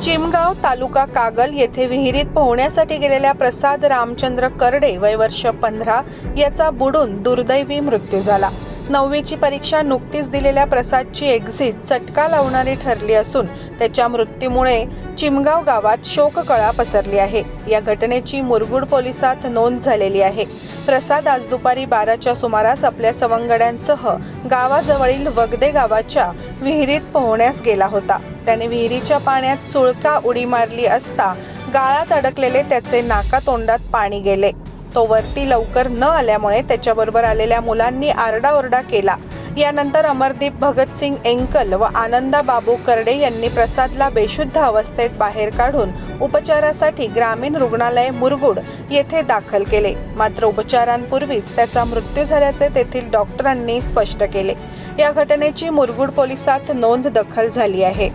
चिमगाव तालुका कागल येथे विहिरीत पोहण्यासाठी गेलेल्या प्रसाद रामचंद्र करडे वय वर्ष 15 याचा बुडून दुर्दैवी मृत्यू झाला। 9वीची परीक्षा नुकतीच दिलेल्या प्रसादची एक्झिट चटका लावणारी ठरली असून त्याच्या मृत्यूमुळे चिमगाव गावात शोककळा पसरली आहे। या घटनेची मुरगुड पोलिसात नोंद झालेली आहे। प्रसाद आज दुपारी 12च्या सुमारास आपल्या सवंगड्यांसह गावाजवळील वगदे गावाच्या विहिरीत पोहण्यास गेला होता। त्याने विहिरीच्या पाण्यात सुळका उडी मारली असता गाळात अडकलेले त्याचे नाकातोंडात पाणी गेले। तो वरती लवकर न आल्यामुळे त्याच्याबरोबर आलेल्या मुलांनी आरडाओरडा केला। यानंतर अमरदीप भगतसिंग एंकल व आनंदा बाबू करडे यांनी प्रसादला बेशुद्ध अवस्थेत बाहेर काढून उपचारासाठी ग्रामीण रुग्णालय मुरगुड येथे दाखल केले। मात्र उपचारांपूर्वीच त्याचा मृत्यू झाल्याचे तेथील डॉक्टरांनी स्पष्ट केले। या घटनेची मुरगुड पोलिसात नोंद दाखल झाली आहे।